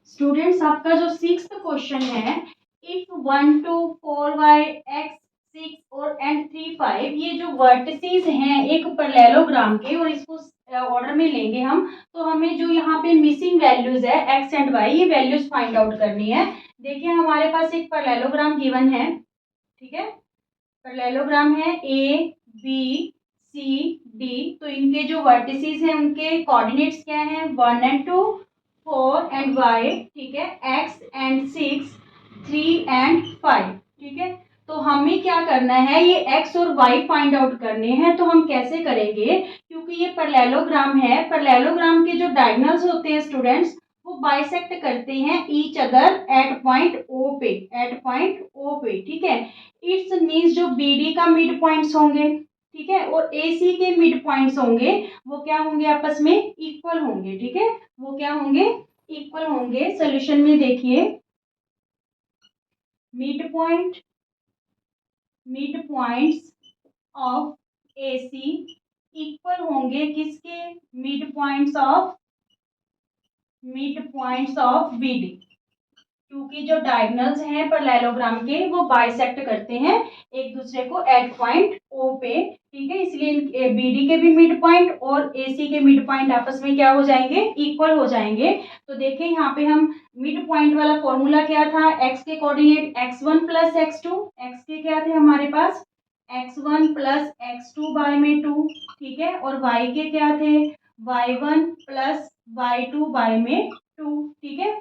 Students आपका जो 6th question है, इफ 1 2 4 y x 6 और एंड 3 5, ये जो वर्टिसेस हैं एक पैरेललोग्राम के, और इसको ऑर्डर में लेंगे हम, तो हमें जो यहाँ पे मिसिंग वैल्यूज है x एंड y, ये वैल्यूज फाइंड आउट करनी है। देखिए हमारे पास एक पैरेललोग्राम गिवन है, ठीक है। पैरेललोग्राम है ए बी सी डी, तो इनके जो वर्टिसेस हैं उनके कोऑर्डिनेट्स क्या हैं, 1 एंड 2, 4 एंड y, ठीक है, x एंड 6, 3 एंड 5, ठीक है। तो हमें क्या करना है, ये x और y फाइंड आउट करने हैं। तो हम कैसे करेंगे, क्योंकि ये पैरेललोग्राम है, पैरेललोग्राम के जो डायगोनल्स होते हैं स्टूडेंट्स, वो बाइसेक्ट करते हैं each other at point O पे, एट पॉइंट ओ पे, ठीक है। इट्स मीन्स जो बी डी का मिड पॉइंट्स होंगे, ठीक है, और ए सी के मिड पॉइंट्स होंगे, वो क्या होंगे, आपस में इक्वल होंगे, ठीक है, वो क्या होंगे, इक्वल होंगे। सोल्यूशन में देखिए, mid points of A C equal होंगे किसके, mid points of B D, क्योंकि जो डायगोनल्स हैं पैरेललोग्राम के वो बाइसेक्ट करते हैं एक दूसरे को एट पॉइंट ओ पे, ठीक है। इसलिए बीडी के भी मिड पॉइंट और एसी के मिड पॉइंट आपस में क्या हो जाएंगे, इक्वल हो जाएंगे। तो देखिए यहाँ पे हम मिड पॉइंट वाला फॉर्मूला क्या था, एक्स के coordinate x1 plus x2, x के क्या थे हमारे पास x1 प्लस x2 बाय में 2, ठीक है, और y के क्या थे y1 प्लस y2 बाय में 2, ठीक है।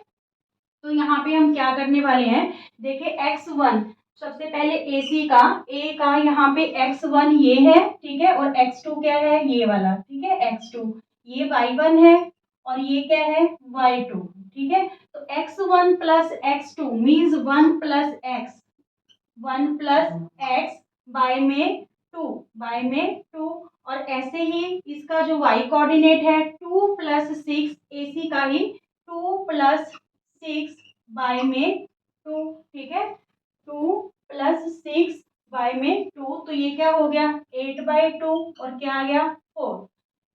तो यहाँ पे हम क्या करने वाले हैं, देखिए x1 सबसे पहले AC का, A का यहाँ पे x1 ये है, ठीक है, और x2 क्या है, ये वाला, ठीक है, x2, ये y1 है और ये क्या है y2, ठीक है। तो x1 plus x2 means 1 plus x by में 2, और ऐसे ही इसका जो y कोऑर्डिनेट है 2 प्लस 6, AC का ही 2 प्लस 6 बाय में 2, ठीक है, 2 प्लस 6 बाय में 2, तो ये क्या हो गया 8 बाय 2, और क्या आ गया 4,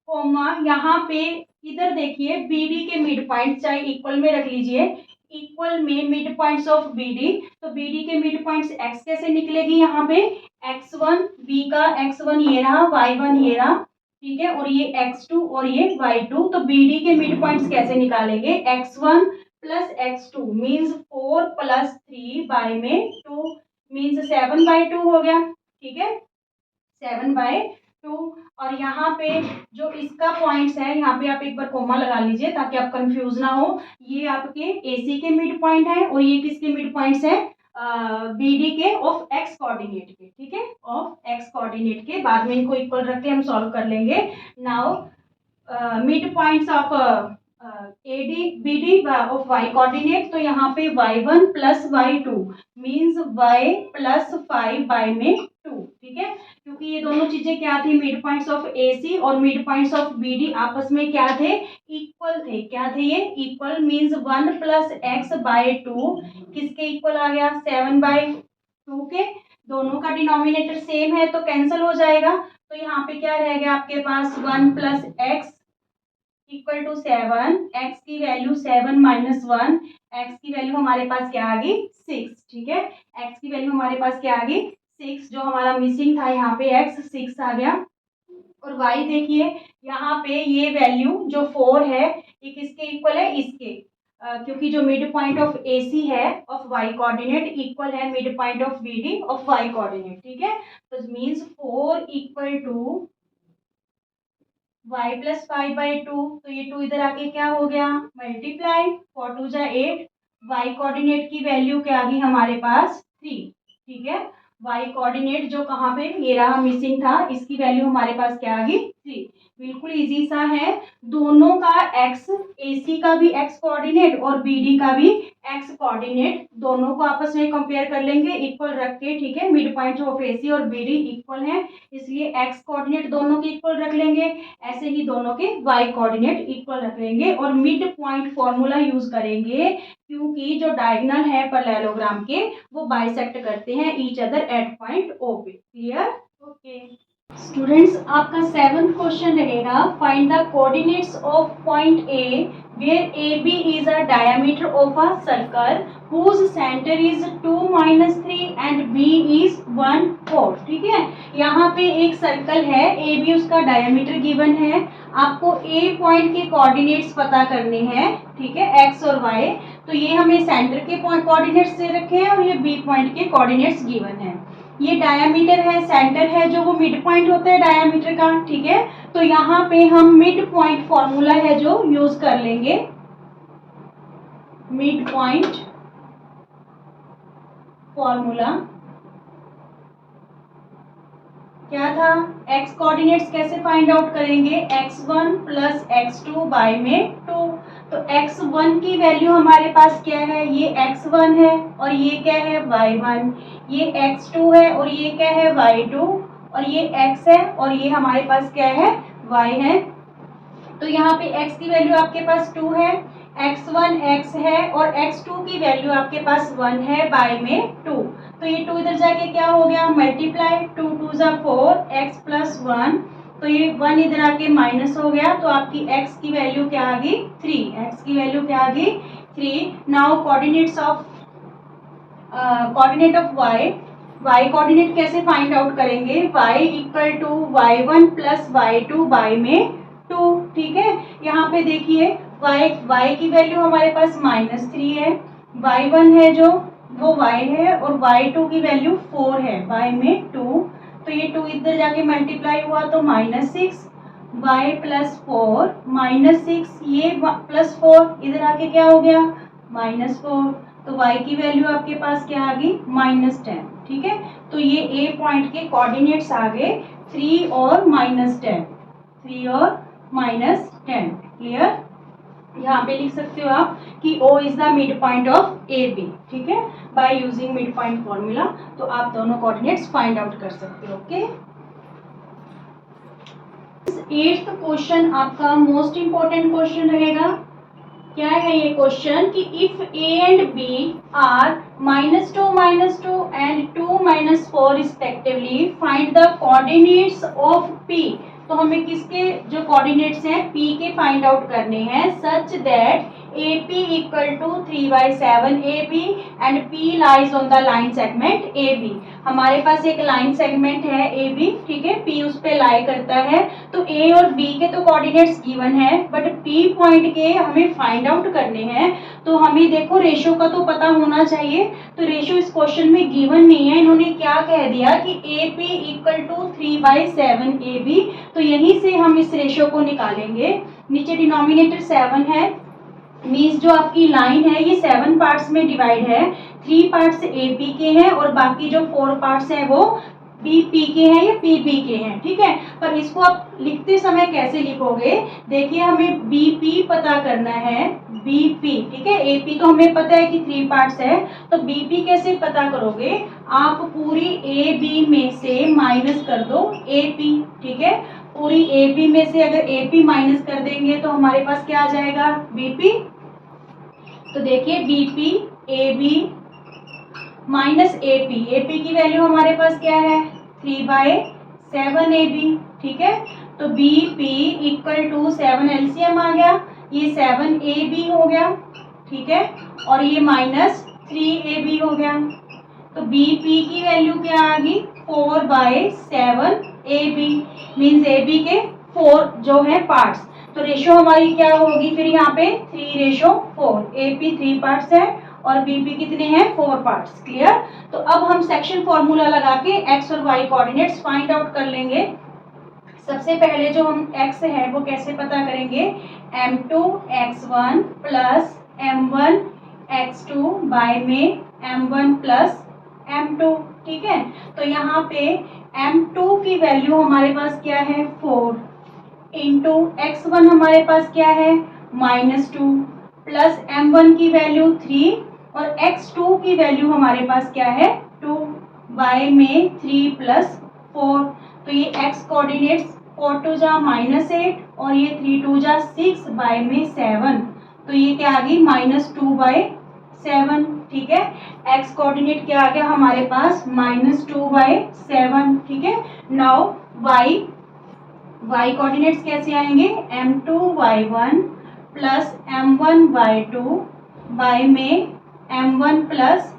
कोमा यहाँ पे इधर देखिए BD के मिड पॉइंट चाहे इक्वल में रख लीजिए, इक्वल में मिड पॉइंट्स ऑफ BD, तो BD के मिड पॉइंट्स x कैसे निकलेगी, यहाँ पे x1, B का x1 ये रहा, y1 ये रहा, ठीक है, और ये x2 और ये y2, तो BD के मिड पॉइंट्स कैसे निकालेंगे, x1 plus x2 means 4 plus 3 bye में 2 मीन्स 7 बाय 2 हो गया, ठीक है, 7 बाय 2। और यहाँ पे जो इसका पॉइंट्स है, यहाँ पे आप एक बार कोमा लगा लीजिए ताकि आप कंफ्यूज ना हो, ये आपके AC के मिड पॉइंट है और ये किसके मिड पॉइंट्स है, BD के ऑफ x कोऑर्डिनेट के, ठीक है, ऑफ x कोऑर्डिनेट के। बाद में इनको इक्वल रख के हम सॉल्व कर लेंगे। Now mid points of AD BD of y coordinate, तो यहाँ पे y1 plus y2 means y plus 5 by में 2, ठीक है, क्योंकि ये दोनों चीजें क्या थी, मिड पॉइंट्स ऑफ AC और मिड पॉइंट्स ऑफ BD आपस में क्या थे, इक्वल थे, क्या थे ये, equal means 1 plus x by 2 किसके इक्वल आ गया, 7 बाय 2 के। दोनों का डिनोमिनेटर सेम है तो कैंसिल हो जाएगा, तो यहाँ पे क्या रह गया आपके पास 1 plus x equal to 7, x की वैल्यू 7 माइनस 1, x की वैल्यू हमारे पास क्या आ गई 6, ठीक है, x की वैल्यू हमारे पास क्या आ गई 6, जो हमारा मिसिंग था यहाँ पे x 6 आ गया। और y देखिए यहाँ पे ये वैल्यू जो 4 है ये किसके इक्वल है, इसके, क्योंकि जो मिड पॉइंट ऑफ AC है ऑफ y कोऑर्डिनेट इक्वल है mid point of BD of y coordinate, ठीक है। तो means 4 equal to y plus 5 by 2, तो ये 2 इधर आके क्या हो गया मल्टीप्लाई, 4 2 जा 8, y कोऑर्डिनेट की वैल्यू क्या आ गई हमारे पास 3, ठीक है, y कोऑर्डिनेट जो कहाँ पे ये रहा मिसिंग था, इसकी वैल्यू हमारे पास क्या आ गई 3। बिल्कुल इजी सा है, दोनों का x, AC का भी x कोऑर्डिनेट और BD का भी x कोऑर्डिनेट, दोनों को आपस में कंपेयर कर लेंगे इक्वल रख के, ठीक है, मिड पॉइंट ऑफ AC और BD इक्वल है इसलिए x कोऑर्डिनेट दोनों के इक्वल रख लेंगे, ऐसे ही दोनों के y कोऑर्डिनेट इक्वल रख लेंगे और मिड पॉइंट फॉर्मूला यूज करेंगे, क्योंकि जो डायगोनल है पैरेललोग्राम के वो बाइसेक्ट करते हैं each other at point O पे। क्लियर, ओके स्टूडेंट्स, आपका 7th क्वेश्चन रहेगा, find the coordinates of point A where AB is a diameter of a circle whose center is 2 minus 3 and B is 1 4. ठीक है, यहाँ पे एक circle है, AB उसका डायमीटर गिवन है, आपको A पॉइंट के कोऑर्डिनेट्स पता करने हैं, ठीक है, X और Y. तो ये हमें सेंटर के कोऑर्डिनेट्स दे रखे हैं और ये B पॉइंट के कोऑर्डिनेट्स गिवन है. ये डायमीटर है, सेंटर है जो वो मिड पॉइंट होता है डायमीटर का, ठीक है. तो यहाँ पे हम मिड पॉइंट फॉर्मूला है जो यूज कर लेंगे. मिड पॉइंट फॉर्मूला क्या था? x कोऑर्डिनेट्स कैसे फाइंड आउट करेंगे? x1 प्लस x2 बाय में 2. तो x1 की वैल्यू हमारे पास क्या है? ये x1 है और ये क्या है? y1. ये x2 है और ये क्या है? y2. और ये x है और ये हमारे पास क्या है? y है. तो यहाँ पे x की वैल्यू आपके पास 2 है, x1 x है और x2 की वैल्यू आपके पास 1 है बाय में 2. तो ये 2 इधर जाके क्या हो गया? मल्टीप्लाई, 2 2 जा 4, x प्लस 1. तो ये 1 इधर आके माइनस हो गया, तो आपकी x की वैल्यू क्या आ गई? 3. x की वैल्यू क्या आ गई? 3. Now coordinate of y coordinate कैसे फाइंड आउट करेंगे? y equal to y1 plus y2 by में 2. ठीक है, यहाँ पे देखिए y की वैल्यू हमारे पास -3 है, y1 है जो वो y है और y2 की वैल्यू 4 है बाय में 2. तो ये 2 इधर जाके मल्टीप्लाई हुआ तो -6, y प्लस 4 -6, ये प्लस 4 इधर आके क्या हो गया? -4. तो y की वैल्यू आपके पास क्या आ गई? -10. ठीक है, तो ये a पॉइंट के कोऑर्डिनेट्स आ गए 3 और -10. 3 और -10. क्लियर? यहाँ पे लिख सकते हो आप कि O is the mid point of AB. ठीक है, by using mid point formula. तो आप दोनों कोऑर्डिनेट्स फाइंड आउट कर सकते हो. ओके, 8th क्वेश्चन आपका मोस्ट इंपॉर्टेंट क्वेश्चन रहेगा. क्या है ये क्वेश्चन कि if A and B are -2 and 2 4 respectively find the coordinates of P. तो हमें किसके जो कोऑर्डिनेट्स हैं P के फाइंड आउट करने हैं, such that AP equal to 3/7 AB and P lies on the line segment AB. हमारे पास एक लाइन सेगमेंट है AB, ठीक है, P उस पे लाई करता है. तो A और B के तो कोऑर्डिनेट्स गिवन है, बट P पॉइंट के हमें फाइंड आउट करने हैं. तो हमें देखो रेशो का तो पता होना चाहिए. तो रेशो इस क्वेश्चन में गिवन नहीं है, इन्होंने क्या कह दिया कि AP इक्वल टू 3/7 AB. तो यहीं से हम इस रेशो को निकालेंगे. नीचे डिनोमिनेटर 7 है, मीन्स जो आपकी लाइन है ये 7 पार्ट्स में डिवाइड है. 3 पार्ट्स AP के हैं और बाकी जो 4 पार्ट्स हैं वो BP के हैं या PB के हैं. ठीक है, पर इसको आप लिखते समय कैसे लिखोगे? देखिए, हमें BP पता करना है, BP. ठीक है, AP तो हमें पता है कि 3 पार्ट्स है, तो BP कैसे पता करोगे? आप पूरी AB में से माइनस कर दो AP. ठीक है, पूरी AB में से अगर AP माइनस कर देंगे तो हमारे पास क्या आ जाएगा? BP. तो देखिए BP AB माइनस AP की वैल्यू हमारे पास क्या है? 3/7 AB. ठीक है, तो BP इक्वल टू 7 LCM आ गया, ये 7 AB हो गया. ठीक है, और ये -3 AB हो गया. तो BP की वैल्यू क्या आ गई? 4/7 AB. मीन्स AB के 4 जो है पार्ट्स. तो रेशो हमारी क्या होगी फिर यहाँ पे? 3:4. AP 3 पार्ट्स है और BP कितने हैं? 4 पार्ट्स. क्लियर? तो अब हम सेक्शन फॉर्मूला लगा के x और y कोऑर्डिनेट्स फाइंड आउट कर लेंगे. सबसे पहले जो हम x है वो कैसे पता करेंगे? m2 x1 plus m1 x2 by में m1 प्लस m2. ठीक है, तो यहाँ पे m2 की वैल्यू हमारे पास क्या है? 4 इंटू x1 हमारे पास क्या है? -2 प्लस m1 की वैल्यू 3 और x2 की वैल्यू हमारे पास क्या है? 2 बाय में 3 प्लस 4. तो ये x कोऑर्डिनेट्स 4 2 जा -8 और ये 3 2 जा 6 बाय में 7. तो ये क्या आ गई? -2/7. ठीक है, x कोऑर्डिनेट क्या आ गया हमारे पास? -2/7. ठीक है, नाउ y कोऑर्डिनेट्स कैसे आएंगे? m2 y1 plus m1/2 bye में m1 प्लस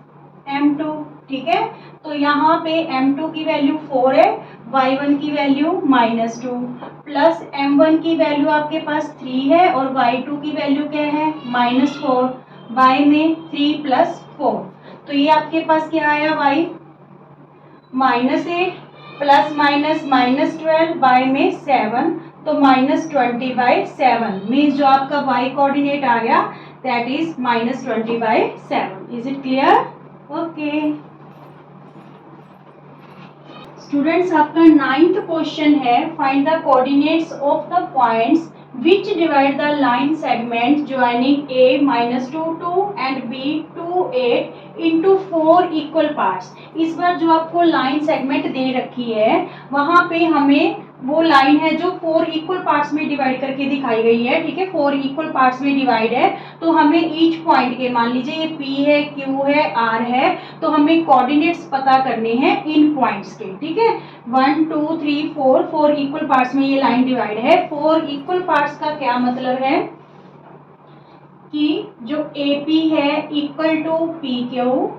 m2, ठीक है। तो यहाँ पे m2 की वैल्यू 4 है, y1 की वैल्यू -2, प्लस m1 की वैल्यू आपके पास 3 है और y2 की वैल्यू क्या है -4, बाय में 3 + 4। तो ये आपके पास क्या आया y -8 प्लस माइनस -12 बाय में 7, तो -20/7 मीन्स जो आपका y कोऑर्डिनेट आ गया that is -20/7। Is it clear? Okay students, आपका 9th क्वेश्चन है find the coordinates of the points which divide the line segment joining A -2 2 and B 2 8 into 4 equal parts। इस बार जो आपको लाइन सेगमेंट दे रखी है वहां पे हमें वो लाइन है जो 4 इक्वल पार्ट्स में डिवाइड करके दिखाई गई है, ठीक है। 4 इक्वल पार्ट्स में डिवाइड है, तो हमें ईच पॉइंट के, मान लीजिए ये P है, Q है, R है, तो हमें कोऑर्डिनेट्स पता करने हैं इन पॉइंट्स के, ठीक है। 1 2 3 4 इक्वल पार्ट्स में ये लाइन डिवाइड है। 4 इक्वल पार्ट्स का क्या मतलब है कि जो AP है equal to PQ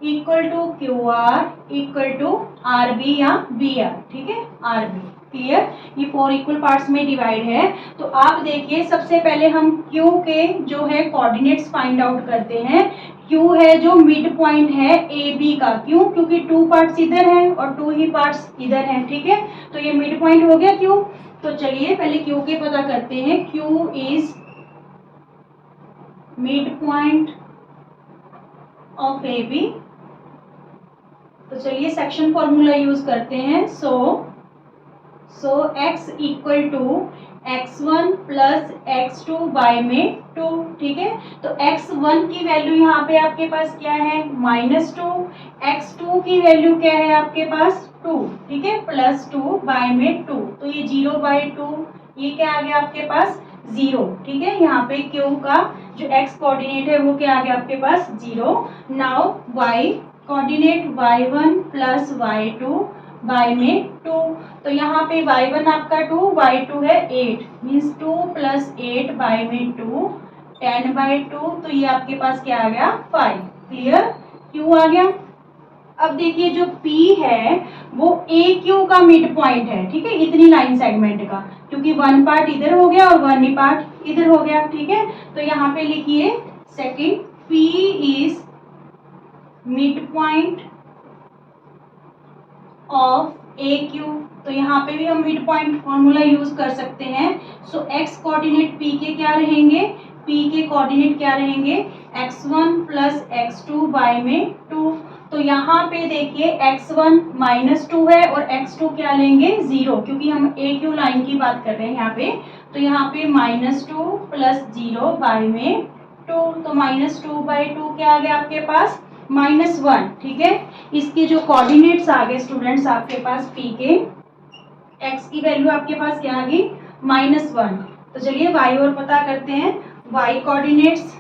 equal to QR equal to RB या BR, ठीक है, RB। क्लियर? ये 4 इक्वल पार्ट्स में डिवाइड है। तो आप देखिए सबसे पहले हम Q के जो है कोऑर्डिनेट्स फाइंड आउट करते हैं। Q है जो मिड पॉइंट है AB का, क्यों? क्योंकि 2 पार्ट्स इधर हैं और 2 ही पार्ट्स इधर हैं, ठीक है। तो ये मिड पॉइंट हो गया Q। तो चलिए पहले Q के पता करते हैं। Q is mid point of AB। तो चलिए सेक्शन फॉर्मूला यूज करते हैं। So x equal to x1 plus x2 by में 2, ठीक है। तो x1 की वैल्यू यहाँ पे आपके पास क्या है -2, x2 की वैल्यू क्या है आपके पास 2, ठीक है, +2 बाय में 2, तो ये 0/2, ये क्या आ गया आपके पास 0, ठीक है। यहाँ पे Q का जो x कोऑर्डिनेट है वो क्या आ गया आपके पास 0। Now y coordinate y1 plus y2 by में 2, तो यहाँ पे y1 आपका 2, y2 है 8, मीन्स 2 + 8 बाय में 2 10/2, तो ये आपके पास क्या आ गया 5। क्लियर? Q आ गया। अब देखिए जो P है वो AQ का मिड पॉइंट है, ठीक है, इतनी लाइन सेगमेंट का, क्योंकि 1 पार्ट इधर हो गया और 1 पार्ट इधर हो गया, ठीक है। तो यहाँ पे लिखिए second P is mid point of AQ। तो यहाँ पे भी हम मिड पॉइंट फॉर्मूला यूज कर सकते हैं। सो x कोऑर्डिनेट P के क्या रहेंगे, P के कोऑर्डिनेट क्या रहेंगे x1 प्लस x2 बाय में 2। तो यहाँ पे देखिए x1 -2 है और x2 क्या लेंगे 0, क्योंकि हम AQ लाइन की बात कर रहे हैं यहाँ पे। तो यहाँ पे -2 + 0 बाय में 2, तो -2/2 क्या आ गया आपके पास -1, ठीक है। इसके जो कोऑर्डिनेट्स आ गए स्टूडेंट्स आपके पास P के, x की वैल्यू आपके पास क्या आ गई -1। तो चलिए y और पता करते हैं। y coordinates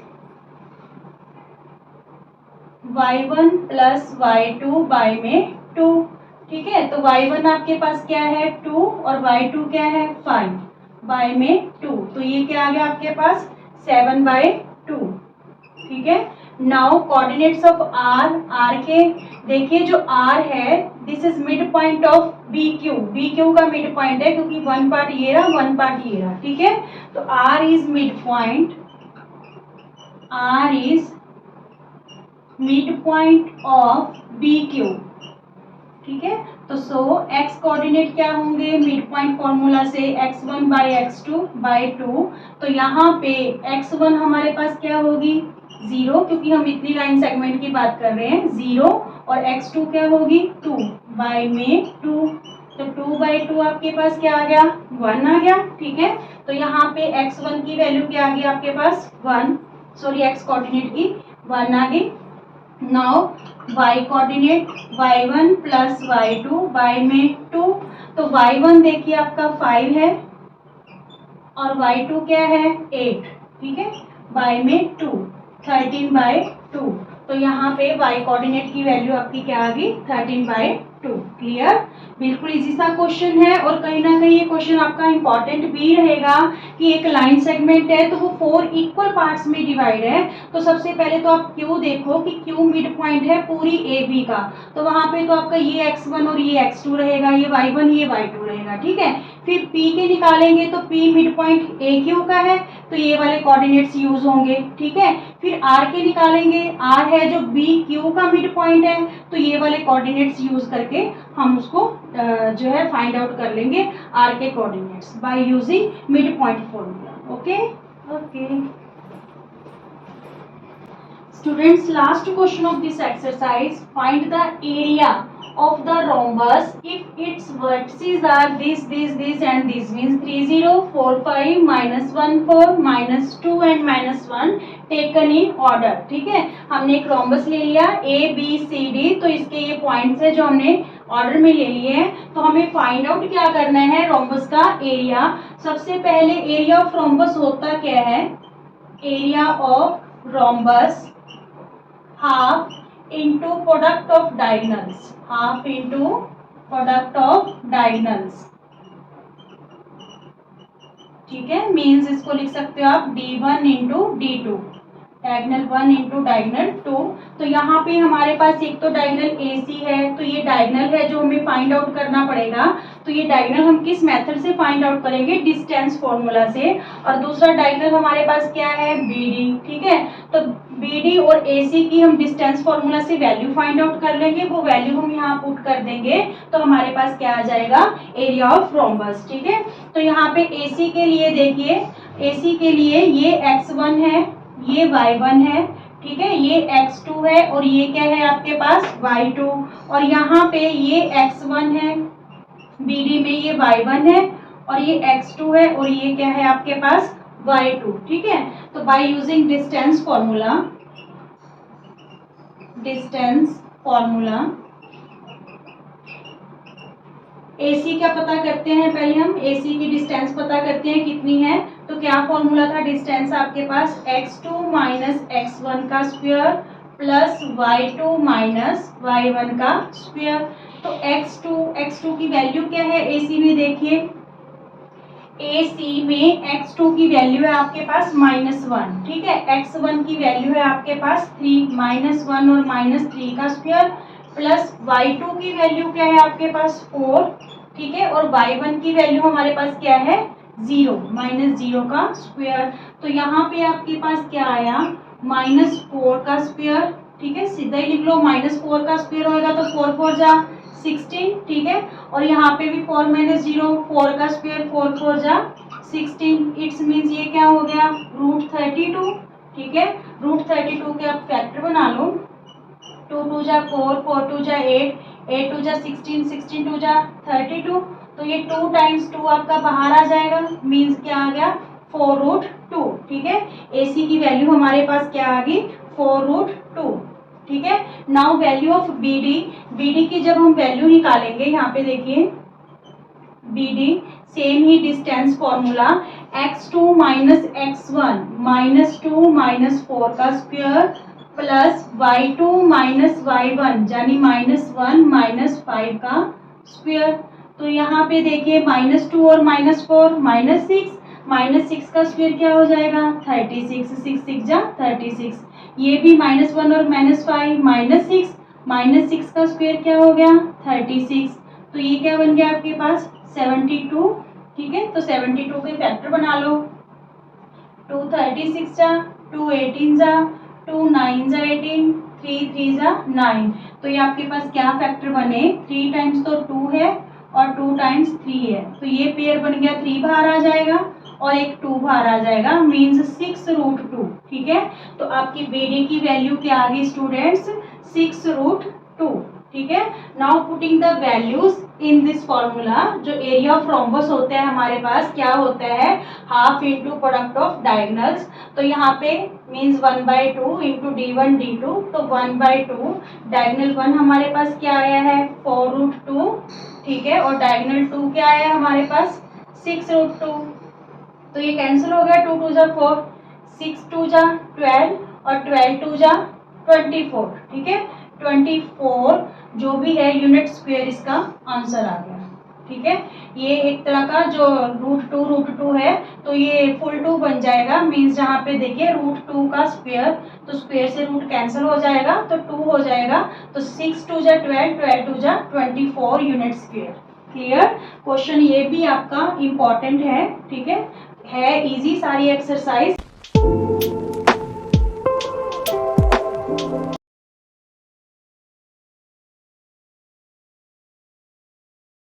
y1 plus y2 by में 2, ठीक है। तो y1 आपके पास क्या है 2 और y2 क्या है 5 बाय में 2, तो ये क्या आ गया आपके पास 7/2, ठीक है। नाउ कोऑर्डिनेट्स ऑफ r के देखिए जो r है this is mid point of BQ का मिड पॉइंट है, क्योंकि 1 पार्ट ये रहा 1 पार्ट ये रहा, ठीक है। तो r is mid point of BQ, ठीक है। तो x कोऑर्डिनेट क्या होंगे मिड पॉइंट फॉर्मूला से x1/x2/2। तो यहाँ पे x1 हमारे पास क्या होगी 0, क्योंकि हम इतनी लाइन सेगमेंट की बात कर रहे हैं 0, और x2 क्या होगी 2 बाय में 2, तो 2/2 आपके पास क्या आ गया 1 आ गया, ठीक है। तो यहाँ पे x1 की वैल्यू क्या आ गई आपके पास 1, सॉरी x कोऑर्डिनेट की 1 आ गई। Now y coordinate y1 plus y2 by में 2, तो y1 देखिए आपका 5 है और y2 क्या है 8, ठीक है, बाय में 2 13/2। तो यहाँ पे y कोऑर्डिनेट की वैल्यू आपकी क्या आ गई 13/2। क्लियर? बिल्कुल इजी सा क्वेश्चन है और कहीं ना कहीं ये क्वेश्चन आपका इंपॉर्टेंट भी रहेगा कि एक लाइन सेगमेंट है तो वो 4 इक्वल पार्ट्स में डिवाइड है। तो सबसे पहले तो आप क्यू देखो कि क्यू मिड पॉइंट है पूरी ए बी का, तो वहां पे तो आपका ये x1 और ये x2 रहेगा, ये y1 ये y2 रहेगा, ठीक है। फिर p के निकालेंगे तो p mid point A Q का है, तो ये वाले कोऑर्डिनेट्स यूज होंगे, ठीक है। फिर r के निकालेंगे, r है जो b क्यू का मिड पॉइंट है, तो ये वाले कोऑर्डिनेट्स यूज करके हम उसको जो है फाइंड आउट कर लेंगे r के coordinates bye using mid point formula. Okay okay students, last question of this exercise, find the area of the rhombus if its vertices are this and this, means 3 0 4 5 minus 1 4 minus 2 and minus 1 taken in order। ठीक है, हमने एक rhombus ले लिया a b c d, तो इसके ये points है जो हमने ऑर्डर में ले लिए हैं। तो हमें फाइंड आउट क्या करना है, रोम्बस का एरिया। सबसे पहले एरिया ऑफ रोम्बस होता क्या है, area of rhombus half into product of diagonals, half into product of diagonals, ठीक है। मीन्स इसको लिख सकते हो आप d1 into d2, diagonal 1 into diagonal 2। तो यहाँ पे हमारे पास एक तो डायगोनल AC है, तो ये डायगोनल है जो हमें फाइंड आउट करना पड़ेगा। तो ये डायगोनल हम किस मेथड से फाइंड आउट करेंगे, डिस्टेंस फॉर्मूला से। और दूसरा डायगोनल हमारे पास क्या है, BD, ठीक है। तो BD और AC की हम डिस्टेंस फॉर्मूला से वैल्यू फाइंड आउट कर लेंगे, वो वैल्यू हम यहाँ पुट कर देंगे, तो हमारे पास क्या आ जाएगा, एरिया ऑफ रोम्बस, ठीक है। तो यहाँ पे AC के लिए देखिए, AC के लिए ये x1 है, ये y1 है, ठीक है, ये x2 है और ये क्या है आपके पास y2, और यहाँ पे ये x1 है, BD में ये y1 है और ये x2 है और ये क्या है आपके पास y2, ठीक है। तो by using distance formula, distance formula AC का पता करते हैं, पहले हम AC की डिस्टेंस पता करते हैं कितनी है। तो क्या फॉर्मूला था डिस्टेंस आपके पास, x2 माइनस x1 का square plus y2 minus y1 का स्क्वायर। तो x2 की वैल्यू क्या है AC में, देखिए AC में x2 की वैल्यू है आपके पास -1, ठीक है। x1 की वैल्यू है आपके पास 3, -1 और -3 का स्क्वायर प्लस y2 की वैल्यू क्या है आपके पास 4, ठीक है। और y1 की वैल्यू हमारे पास क्या है 0, -0 का स्क्वायर। तो यहाँ पे आपके पास क्या आया, -4 का स्क्वायर, ठीक है। सीधा ही लिख लो, -4 का स्क्वायर होगा तो 4 4 जा 16, ठीक है। और यहाँ पे भी 4 - 0, 4 का स्क्वायर 4 4 जा 16, इट्स मीन्स ये क्या हो गया, √32, ठीक है। √32 के आप फैक्टर बना लो, 2 2 जा 4, 4 2 जा 8, 8 2 जा 16, 16 2 जा 32। तो ये 2 टाइम्स 2 आपका बाहर आ जाएगा, मीन्स क्या आ गया 4√2, ठीक है। AC की वैल्यू हमारे पास क्या आ गई 4√2, ठीक है। नाउ वैल्यू ऑफ BD की जब हम वैल्यू निकालेंगे, यहाँ पे देखिए BD सेम ही distance formula, x2 minus x1 -2 -4 का square plus y2 minus y1 यानी -1 -5 का स्क्वायर। तो यहाँ पे देखिए -2 और -4 -6 का स्क्वायर क्या हो जाएगा 36, 6 6 जा 36। ये भी -1 और -5 -6 का स्क्वायर क्या हो गया 36। तो ये क्या बन गया आपके पास 72, ठीक है। तो 72 के फैक्टर बना लो, 2 36 जा 2 18 जा 2 9 जा 18, 3 3 जा 9। तो ये आपके पास क्या फैक्टर बने, 3 टाइम्स तो 2 है और 2 टाइम्स 3 है, तो ये पेयर बन गया 3 बाहर आ जाएगा और एक 2 बाहर आ जाएगा, मीन्स 6√2, ठीक है। तो आपकी BD की वैल्यू क्या आ गई स्टूडेंट्स 6√2, ठीक है। Now putting the values in this formula, जो एरिया ऑफ रोम्बस होता है हमारे पास क्या होता है, half into product of diagonals. तो यहाँ पे मीन्स 1/2 इंटू d1 d2, तो 1/2 डायगोनल 1 हमारे पास क्या आया है 4√2, ठीक है। और डायगोनल 2 क्या आया हमारे पास 6√2। तो ये कैंसिल हो गया, 2 2 जा 4, 6 2 जा 12 और 12 2 जा 24, ठीक है। 24 जो भी है यूनिट स्क्वायर इसका आंसर आ गया। ठीक है, ये एक तरह का जो √2 है तो ये फुल 2 बन जाएगा, मीन्स जहाँ पे देखिए √2 का स्क्वायर, तो स्क्वायर से रूट कैंसिल हो जाएगा तो 2 हो जाएगा, तो 6 2 जा 12, 12 2 जा 24 यूनिट स्क्वायर। क्लियर? क्वेश्चन ये भी आपका इम्पॉर्टेंट है। ठीक है इजी सारी एक्सरसाइज।